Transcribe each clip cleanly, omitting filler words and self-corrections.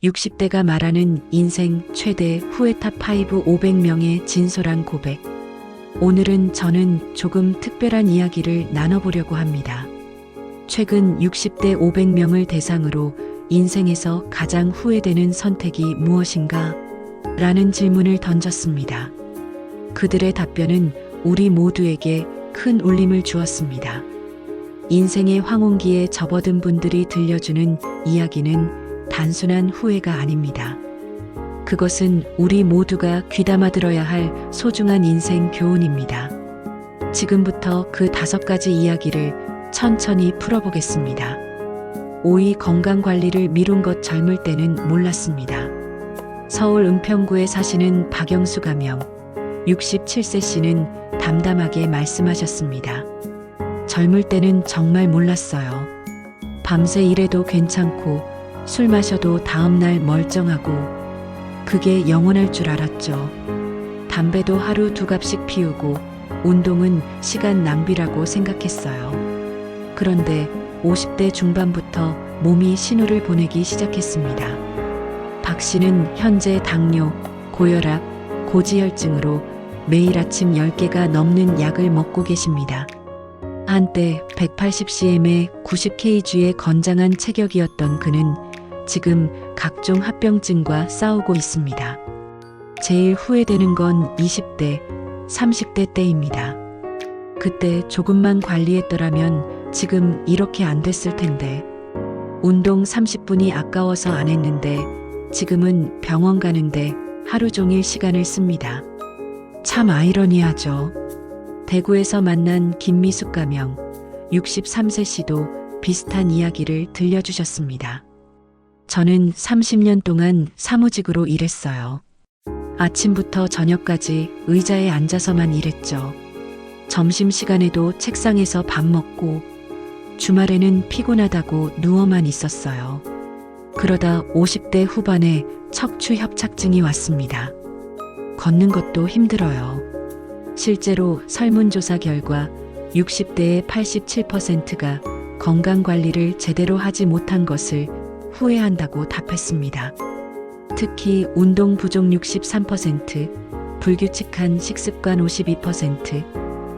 60대가 말하는 인생 최대 후회 탑5 500명의 진솔한 고백. 오늘은 저는 조금 특별한 이야기를 나눠보려고 합니다. 최근 60대 500명을 대상으로 인생에서 가장 후회되는 선택이 무엇인가? 라는 질문을 던졌습니다. 그들의 답변은 우리 모두에게 큰 울림을 주었습니다. 인생의 황혼기에 접어든 분들이 들려주는 이야기는 단순한 후회가 아닙니다. 그것은 우리 모두가 귀담아 들어야 할 소중한 인생 교훈입니다. 지금부터 그 5가지 이야기를 천천히 풀어보겠습니다. 5위, 건강관리를 미룬 것. 젊을 때는 몰랐습니다. 서울 은평구에 사시는 박영수 가명 67세 씨는 담담하게 말씀하셨습니다. 젊을 때는 정말 몰랐어요. 밤새 일해도 괜찮고 술 마셔도 다음날 멀쩡하고 그게 영원할 줄 알았죠. 담배도 하루 2갑씩 피우고 운동은 시간 낭비라고 생각했어요. 그런데 50대 중반부터 몸이 신호를 보내기 시작했습니다. 박 씨는 현재 당뇨, 고혈압, 고지혈증으로 매일 아침 10개가 넘는 약을 먹고 계십니다. 한때 180cm의 90kg의 건장한 체격이었던 그는 지금 각종 합병증과 싸우고 있습니다. 제일 후회되는 건 20대, 30대 때입니다. 그때 조금만 관리했더라면 지금 이렇게 안 됐을 텐데. 운동 30분이 아까워서 안 했는데 지금은 병원 가는데 하루 종일 시간을 씁니다. 참 아이러니하죠. 대구에서 만난 김미숙 가명 63세 씨도 비슷한 이야기를 들려주셨습니다. 저는 30년 동안 사무직으로 일했어요. 아침부터 저녁까지 의자에 앉아서만 일했죠. 점심시간에도 책상에서 밥 먹고 주말에는 피곤하다고 누워만 있었어요. 그러다 50대 후반에 척추 협착증이 왔습니다. 걷는 것도 힘들어요. 실제로 설문조사 결과 60대의 87%가 건강관리를 제대로 하지 못한 것을 후회한다고 답했습니다. 특히 운동 부족 63%, 불규칙한 식습관 52%,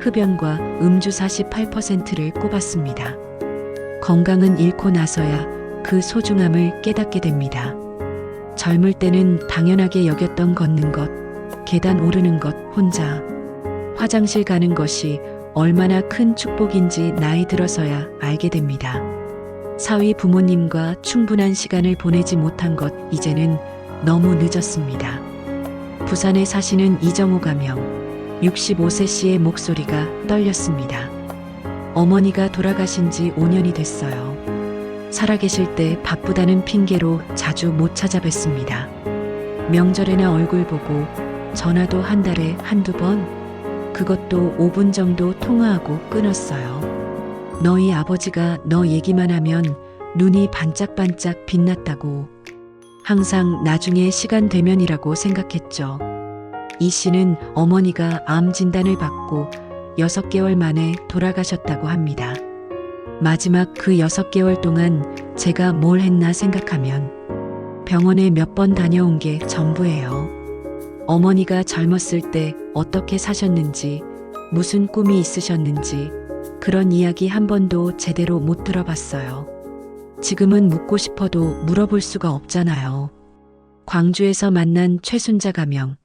흡연과 음주 48%를 꼽았습니다. 건강은 잃고 나서야 그 소중함을 깨닫게 됩니다. 젊을 때는 당연하게 여겼던 걷는 것, 계단 오르는 것, 혼자 화장실 가는 것이 얼마나 큰 축복인지 나이 들어서야 알게 됩니다. 사위 부모님과 충분한 시간을 보내지 못한 것, 이제는 너무 늦었습니다. 부산에 사시는 이정호 가명 65세 씨의 목소리가 떨렸습니다. 어머니가 돌아가신 지 5년이 됐어요. 살아계실 때 바쁘다는 핑계로 자주 못 찾아뵀습니다. 명절에나 얼굴 보고 전화도 한 달에 한두 번? 그것도 5분 정도 통화하고 끊었어요. 너희 아버지가 너 얘기만 하면 눈이 반짝반짝 빛났다고. 항상 나중에 시간 되면이라고 생각했죠. 이 씨는 어머니가 암 진단을 받고 6개월 만에 돌아가셨다고 합니다. 마지막 그 6개월 동안 제가 뭘 했나 생각하면 병원에 몇 번 다녀온 게 전부예요. 어머니가 젊었을 때 어떻게 사셨는지, 무슨 꿈이 있으셨는지 그런 이야기 한 번도 제대로 못 들어봤어요. 지금은 묻고 싶어도 물어볼 수가 없잖아요. 광주에서 만난 최순자 가명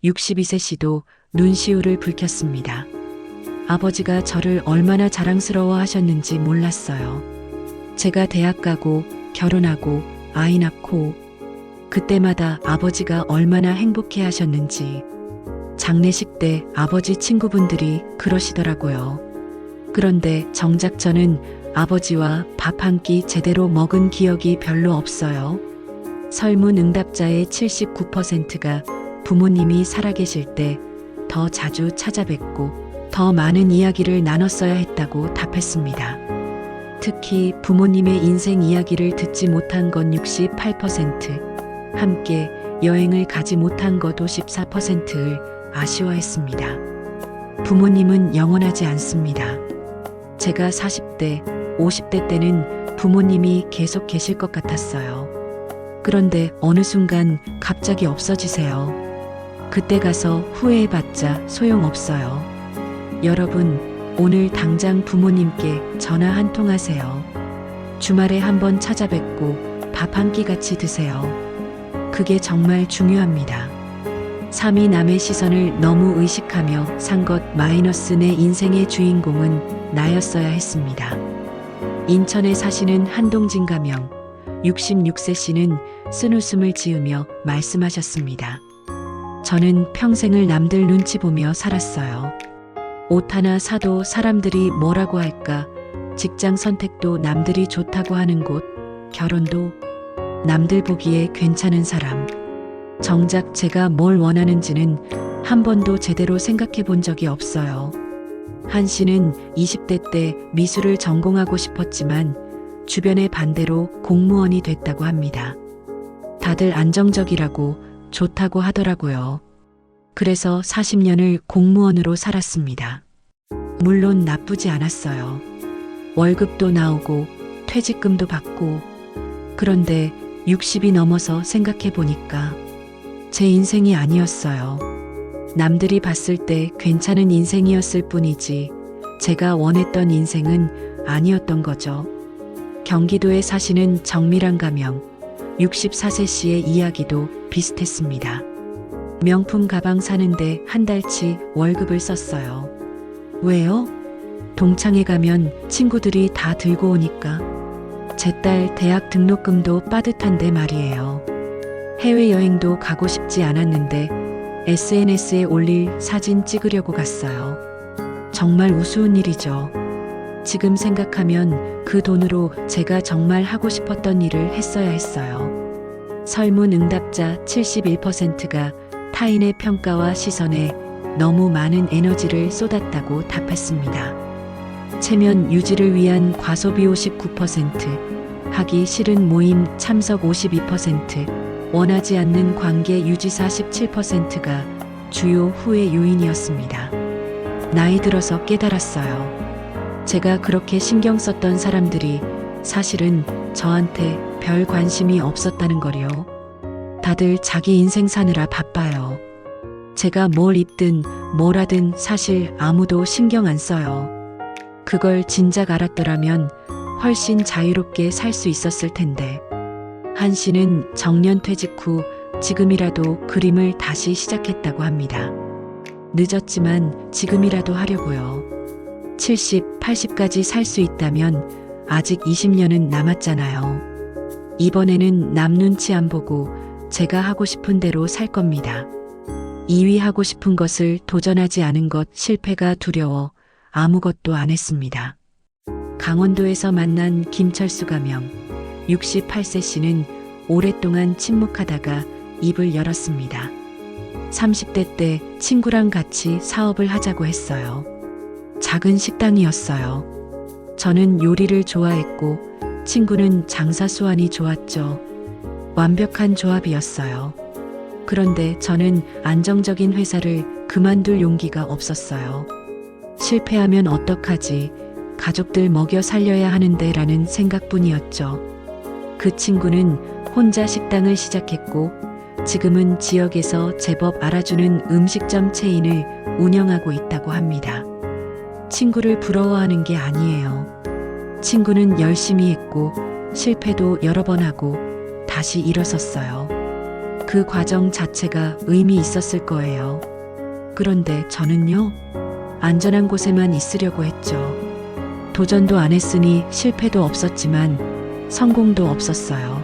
62세 씨도 눈시울을 붉혔습니다. 아버지가 저를 얼마나 자랑스러워 하셨는지 몰랐어요. 제가 대학 가고 결혼하고 아이 낳고 그때마다 아버지가 얼마나 행복해 하셨는지. 장례식 때 아버지 친구분들이 그러시더라고요. 그런데 정작 저는 아버지와 밥 한 끼 제대로 먹은 기억이 별로 없어요. 설문 응답자의 79%가 부모님이 살아계실 때 더 자주 찾아뵙고 더 많은 이야기를 나눴어야 했다고 답했습니다. 특히 부모님의 인생 이야기를 듣지 못한 건 68%, 함께 여행을 가지 못한 것 54%를 아쉬워했습니다. 부모님은 영원하지 않습니다. 제가 40대, 50대 때는 부모님이 계속 계실 것 같았어요. 그런데 어느 순간 갑자기 없어지세요. 그때 가서 후회해봤자 소용없어요. 여러분, 오늘 당장 부모님께 전화 한 통 하세요. 주말에 한번 찾아뵙고 밥 한 끼 같이 드세요. 그게 정말 중요합니다. 3이 남의 시선을 너무 의식하며 산 것 마이너스 내 인생의 주인공은 나였어야 했습니다. 인천에 사시는 한동진 가명 66세 씨는 쓴웃음을 지으며 말씀하셨습니다. 저는 평생을 남들 눈치 보며 살았어요. 옷 하나 사도 사람들이 뭐라고 할까, 직장 선택도 남들이 좋다고 하는 곳, 결혼도 남들 보기에 괜찮은 사람. 정작 제가 뭘 원하는지는 한 번도 제대로 생각해 본 적이 없어요. 한 씨는 20대 때 미술을 전공하고 싶었지만 주변의 반대로 공무원이 됐다고 합니다. 다들 안정적이라고 좋다고 하더라고요. 그래서 40년을 공무원으로 살았습니다. 물론 나쁘지 않았어요. 월급도 나오고 퇴직금도 받고. 그런데 60이 넘어서 생각해 보니까 제 인생이 아니었어요. 남들이 봤을 때 괜찮은 인생이었을 뿐이지 제가 원했던 인생은 아니었던 거죠. 경기도에 사시는 정미란 가명 64세 씨의 이야기도 비슷했습니다. 명품 가방 사는데 한 달치 월급을 썼어요. 왜요? 동창회 가면 친구들이 다 들고 오니까. 제 딸 대학 등록금도 빠듯한데 말이에요. 해외여행도 가고 싶지 않았는데 SNS에 올릴 사진 찍으려고 갔어요. 정말 우스운 일이죠. 지금 생각하면 그 돈으로 제가 정말 하고 싶었던 일을 했어야 했어요. 설문 응답자 71%가 타인의 평가와 시선에 너무 많은 에너지를 쏟았다고 답했습니다. 체면 유지를 위한 과소비 59%, 하기 싫은 모임 참석 52%, 원하지 않는 관계 유지 47%가 주요 후회 요인이었습니다. 나이 들어서 깨달았어요. 제가 그렇게 신경 썼던 사람들이 사실은 저한테 별 관심이 없었다는 거요. 다들 자기 인생 사느라 바빠요. 제가 뭘 입든 뭘 하든 사실 아무도 신경 안 써요. 그걸 진작 알았더라면 훨씬 자유롭게 살 수 있었을 텐데. 한 씨는 정년 퇴직 후 지금이라도 그림을 다시 시작했다고 합니다. 늦었지만 지금이라도 하려고요. 70, 80까지 살 수 있다면 아직 20년은 남았잖아요. 이번에는 남 눈치 안 보고 제가 하고 싶은 대로 살 겁니다. 2위 하고 싶은 것을 도전하지 않은 것, 실패가 두려워 아무것도 안 했습니다. 강원도에서 만난 김철수 가명 68세 씨는 오랫동안 침묵하다가 입을 열었습니다. 30대 때 친구랑 같이 사업을 하자고 했어요. 작은 식당이었어요. 저는 요리를 좋아했고 친구는 장사 수완이 좋았죠. 완벽한 조합이었어요. 그런데 저는 안정적인 회사를 그만둘 용기가 없었어요. 실패하면 어떡하지? 가족들 먹여 살려야 하는데 라는 생각뿐이었죠. 그 친구는 혼자 식당을 시작했고 지금은 지역에서 제법 알아주는 음식점 체인을 운영하고 있다고 합니다. 친구를 부러워하는 게 아니에요. 친구는 열심히 했고 실패도 여러 번 하고 다시 일어섰어요. 그 과정 자체가 의미 있었을 거예요. 그런데 저는요, 안전한 곳에만 있으려고 했죠. 도전도 안 했으니 실패도 없었지만 성공도 없었어요.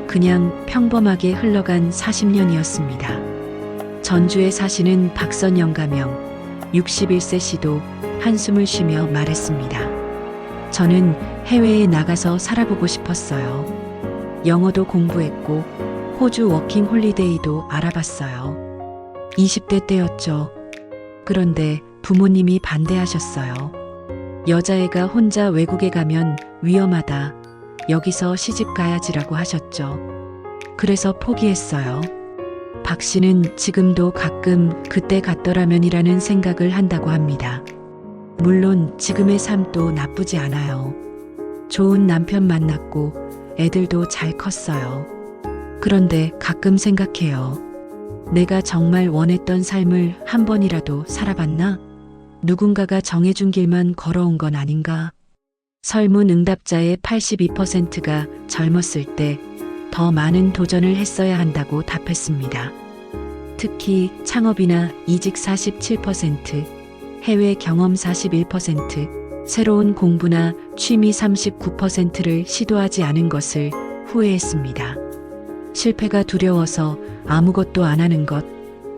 그냥 평범하게 흘러간 40년이었습니다. 전주에 사시는 박선영 가명 61세 씨도 한숨을 쉬며 말했습니다. 저는 해외에 나가서 살아보고 싶었어요. 영어도 공부했고 호주 워킹 홀리데이도 알아봤어요. 20대 때였죠. 그런데 부모님이 반대하셨어요. 여자애가 혼자 외국에 가면 위험하다. 여기서 시집 가야지라고 하셨죠. 그래서 포기했어요. 박 씨는 지금도 가끔 그때 갔더라면이라는 생각을 한다고 합니다. 물론 지금의 삶도 나쁘지 않아요. 좋은 남편 만났고 애들도 잘 컸어요. 그런데 가끔 생각해요. 내가 정말 원했던 삶을 한 번이라도 살아봤나? 누군가가 정해준 길만 걸어온 건 아닌가? 설문 응답자의 82%가 젊었을 때 더 많은 도전을 했어야 한다고 답했습니다. 특히 창업이나 이직 47%, 해외 경험 41%, 새로운 공부나 취미 39%를 시도하지 않은 것을 후회했습니다. 실패가 두려워서 아무것도 안 하는 것,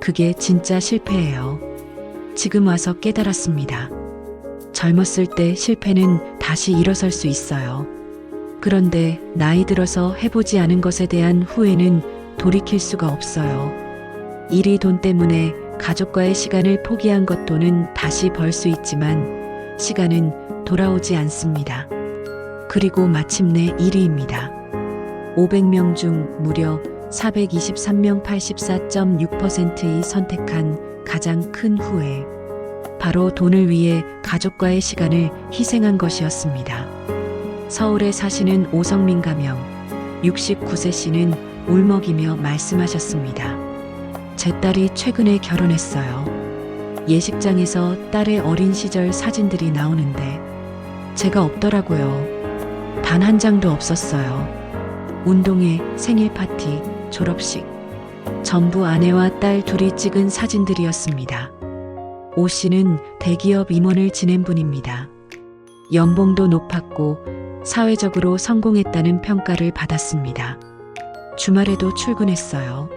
그게 진짜 실패예요. 지금 와서 깨달았습니다. 젊었을 때 실패는 다시 일어설 수 있어요. 그런데 나이 들어서 해보지 않은 것에 대한 후회는 돌이킬 수가 없어요. 일이 돈 때문에 가족과의 시간을 포기한 것 돈은 다시 벌 수 있지만 시간은 돌아오지 않습니다. 그리고 마침내 1위입니다. 500명 중 무려 423명 84.6%이 선택한 가장 큰 후회. 바로 돈을 위해 가족과의 시간을 희생한 것이었습니다. 서울에 사시는 오성민 가명 69세 씨는 울먹이며 말씀하셨습니다. 제 딸이 최근에 결혼했어요. 예식장에서 딸의 어린 시절 사진들이 나오는데 제가 없더라고요. 단 한 장도 없었어요. 운동회, 생일 파티, 졸업식. 전부 아내와 딸 둘이 찍은 사진들이었습니다. 오 씨는 대기업 임원을 지낸 분입니다. 연봉도 높았고 사회적으로 성공했다는 평가를 받았습니다. 주말에도 출근했어요.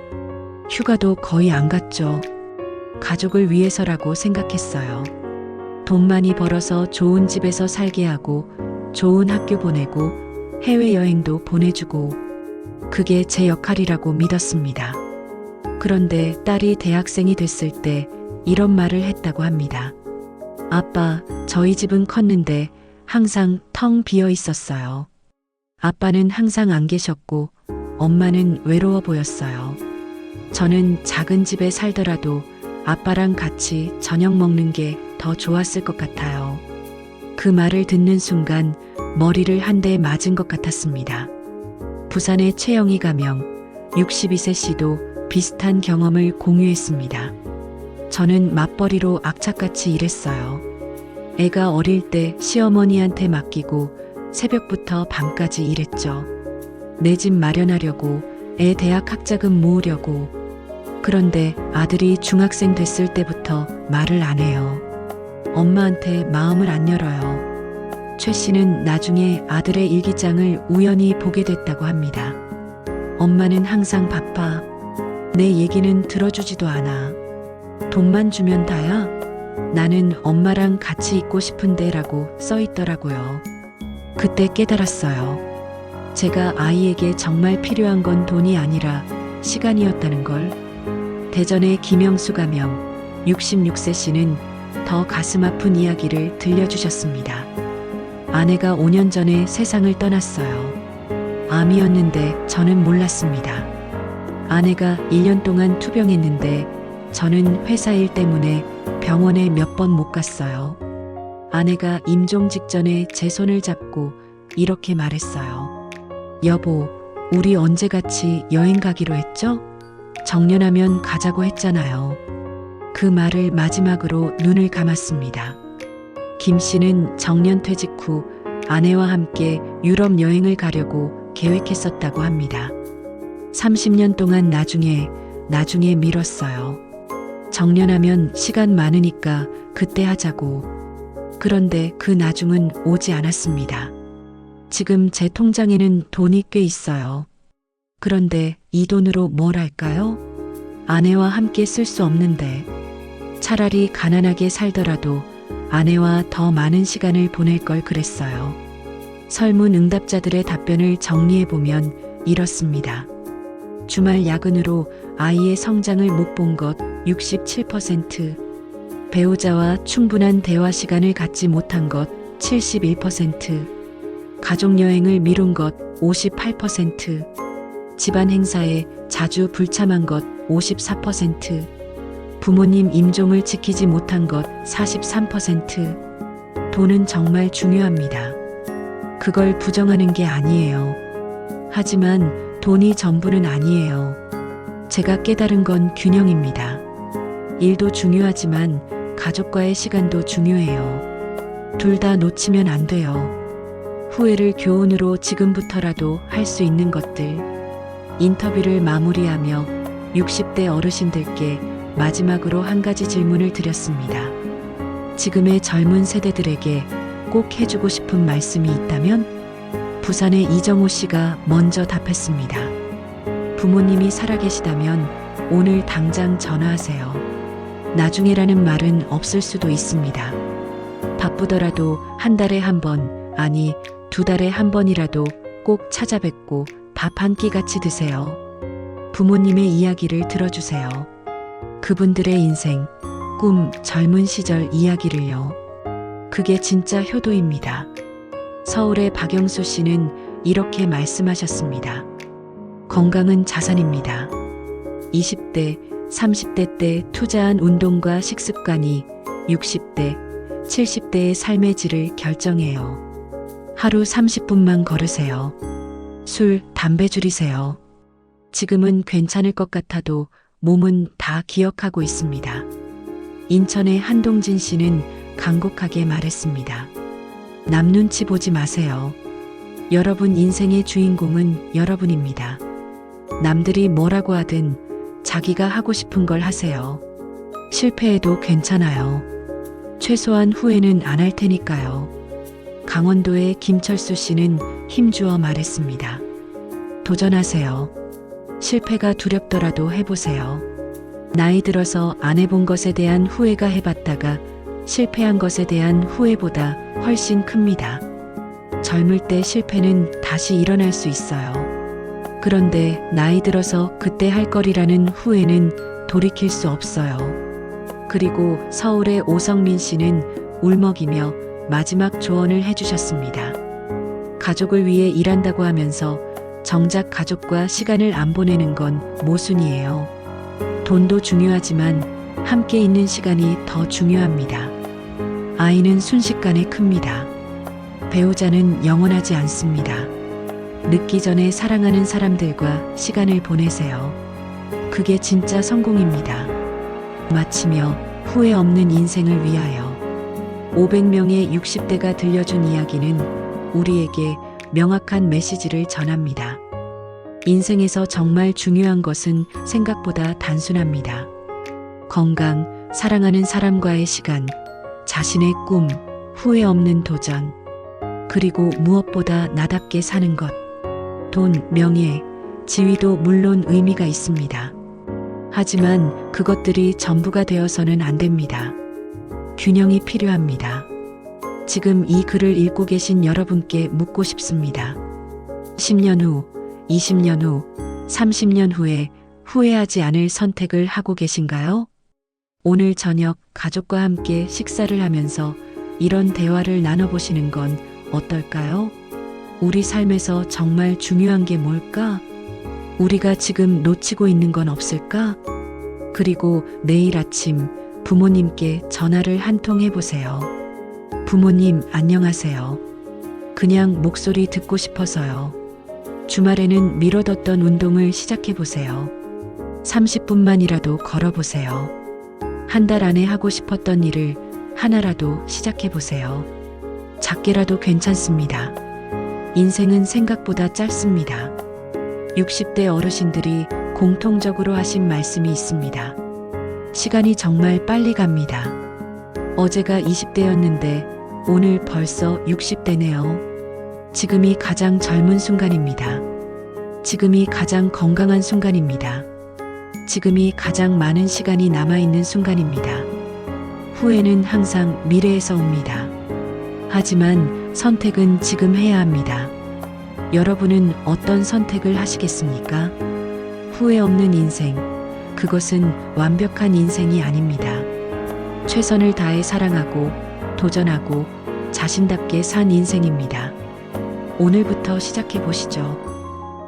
휴가도 거의 안 갔죠. 가족을 위해서라고 생각했어요. 돈 많이 벌어서 좋은 집에서 살게 하고 좋은 학교 보내고 해외여행도 보내주고 그게 제 역할이라고 믿었습니다. 그런데 딸이 대학생이 됐을 때 이런 말을 했다고 합니다. 아빠, 저희 집은 컸는데 항상 텅 비어 있었어요. 아빠는 항상 안 계셨고 엄마는 외로워 보였어요. 저는 작은 집에 살더라도 아빠랑 같이 저녁 먹는 게 더 좋았을 것 같아요. 그 말을 듣는 순간 머리를 한 대 맞은 것 같았습니다. 부산의 최영희 가명 62세 씨도 비슷한 경험을 공유했습니다. 저는 맞벌이로 악착같이 일했어요. 애가 어릴 때 시어머니한테 맡기고 새벽부터 밤까지 일했죠. 내 집 마련하려고, 애 대학 학자금 모으려고. 그런데 아들이 중학생 됐을 때부터 말을 안 해요. 엄마한테 마음을 안 열어요. 최 씨는 나중에 아들의 일기장을 우연히 보게 됐다고 합니다. 엄마는 항상 바빠. 내 얘기는 들어주지도 않아. 돈만 주면 다야? 나는 엄마랑 같이 있고 싶은데 라고 써 있더라고요. 그때 깨달았어요. 제가 아이에게 정말 필요한 건 돈이 아니라 시간이었다는 걸. 대전의 김영수 가명 66세 씨는 더 가슴 아픈 이야기를 들려주셨습니다. 아내가 5년 전에 세상을 떠났어요. 암이었는데 저는 몰랐습니다. 아내가 1년 동안 투병했는데 저는 회사 일 때문에 병원에 몇 번 못 갔어요. 아내가 임종 직전에 제 손을 잡고 이렇게 말했어요. 여보, 우리 언제 같이 여행 가기로 했죠? 정년하면 가자고 했잖아요. 그 말을 마지막으로 눈을 감았습니다. 김 씨는 정년퇴직 후 아내와 함께 유럽 여행을 가려고 계획했었다고 합니다. 30년 동안 나중에 미뤘어요. 정년하면 시간 많으니까 그때 하자고. 그런데 그 나중은 오지 않았습니다. 지금 제 통장에는 돈이 꽤 있어요. 그런데 이 돈으로 뭘 할까요? 아내와 함께 쓸 수 없는데. 차라리 가난하게 살더라도 아내와 더 많은 시간을 보낼 걸 그랬어요. 설문 응답자들의 답변을 정리해보면 이렇습니다. 주말 야근으로 아이의 성장을 못 본 것 67%, 배우자와 충분한 대화 시간을 갖지 못한 것 71%, 가족여행을 미룬 것 58%, 집안 행사에 자주 불참한 것 54%, 부모님 임종을 지키지 못한 것 43%. 돈은 정말 중요합니다. 그걸 부정하는 게 아니에요. 하지만 돈이 전부는 아니에요. 제가 깨달은 건 균형입니다. 일도 중요하지만 가족과의 시간도 중요해요. 둘 다 놓치면 안 돼요. 후회를 교훈으로 지금부터라도 할 수 있는 것들. 인터뷰를 마무리하며 60대 어르신들께 마지막으로 한 가지 질문을 드렸습니다. 지금의 젊은 세대들에게 꼭 해주고 싶은 말씀이 있다면? 부산의 이정호 씨가 먼저 답했습니다. 부모님이 살아계시다면 오늘 당장 전화하세요. 나중에라는 말은 없을 수도 있습니다. 바쁘더라도 한 달에 한 번, 아니, 2달에 한 번이라도 꼭 찾아뵙고 밥 한 끼 같이 드세요. 부모님의 이야기를 들어주세요. 그분들의 인생, 꿈, 젊은 시절 이야기를요. 그게 진짜 효도입니다. 서울의 박영수 씨는 이렇게 말씀하셨습니다. 건강은 자산입니다. 20대, 30대 때 투자한 운동과 식습관이 60대, 70대의 삶의 질을 결정해요. 하루 30분만 걸으세요. 술, 담배 줄이세요. 지금은 괜찮을 것 같아도 몸은 다 기억하고 있습니다. 인천의 한동진 씨는 간곡하게 말했습니다. 남 눈치 보지 마세요. 여러분 인생의 주인공은 여러분입니다. 남들이 뭐라고 하든 자기가 하고 싶은 걸 하세요. 실패해도 괜찮아요. 최소한 후회는 안 할 테니까요. 강원도의 김철수 씨는 힘주어 말했습니다. 도전하세요. 실패가 두렵더라도 해보세요. 나이 들어서 안 해본 것에 대한 후회가 해봤다가 실패한 것에 대한 후회보다 훨씬 큽니다. 젊을 때 실패는 다시 일어날 수 있어요. 그런데 나이 들어서 그때 할 거리라는 후회는 돌이킬 수 없어요. 그리고 서울의 오성민 씨는 울먹이며 마지막 조언을 해주셨습니다. 가족을 위해 일한다고 하면서 정작 가족과 시간을 안 보내는 건 모순이에요. 돈도 중요하지만 함께 있는 시간이 더 중요합니다. 아이는 순식간에 큽니다. 배우자는 영원하지 않습니다. 늦기 전에 사랑하는 사람들과 시간을 보내세요. 그게 진짜 성공입니다. 마치며 후회 없는 인생을 위하여 500명의 60대가 들려준 이야기는 우리에게 명확한 메시지를 전합니다. 인생에서 정말 중요한 것은 생각보다 단순합니다. 건강, 사랑하는 사람과의 시간, 자신의 꿈, 후회 없는 도전, 그리고 무엇보다 나답게 사는 것. 돈, 명예, 지위도 물론 의미가 있습니다. 하지만 그것들이 전부가 되어서는 안 됩니다. 균형이 필요합니다. 지금 이 글을 읽고 계신 여러분께 묻고 싶습니다. 10년 후, 20년 후, 30년 후에 후회하지 않을 선택을 하고 계신가요? 오늘 저녁 가족과 함께 식사를 하면서 이런 대화를 나눠보시는 건 어떨까요? 우리 삶에서 정말 중요한 게 뭘까? 우리가 지금 놓치고 있는 건 없을까? 그리고 내일 아침 부모님께 전화를 한 통 해보세요. 부모님, 안녕하세요. 그냥 목소리 듣고 싶어서요. 주말에는 미뤄뒀던 운동을 시작해보세요. 30분만이라도 걸어보세요. 한 달 안에 하고 싶었던 일을 하나라도 시작해보세요. 작게라도 괜찮습니다. 인생은 생각보다 짧습니다. 60대 어르신들이 공통적으로 하신 말씀이 있습니다. 시간이 정말 빨리 갑니다. 어제가 20대였는데 오늘 벌써 60대네요. 지금이 가장 젊은 순간입니다. 지금이 가장 건강한 순간입니다. 지금이 가장 많은 시간이 남아있는 순간입니다. 후회는 항상 미래에서 옵니다. 하지만 선택은 지금 해야 합니다. 여러분은 어떤 선택을 하시겠습니까? 후회 없는 인생, 그것은 완벽한 인생이 아닙니다. 최선을 다해 사랑하고 도전하고 자신답게 산 인생입니다. 오늘부터 시작해 보시죠.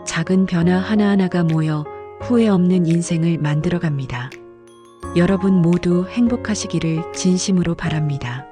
작은 변화 하나하나가 모여 후회 없는 인생을 만들어 갑니다. 여러분 모두 행복하시기를 진심으로 바랍니다.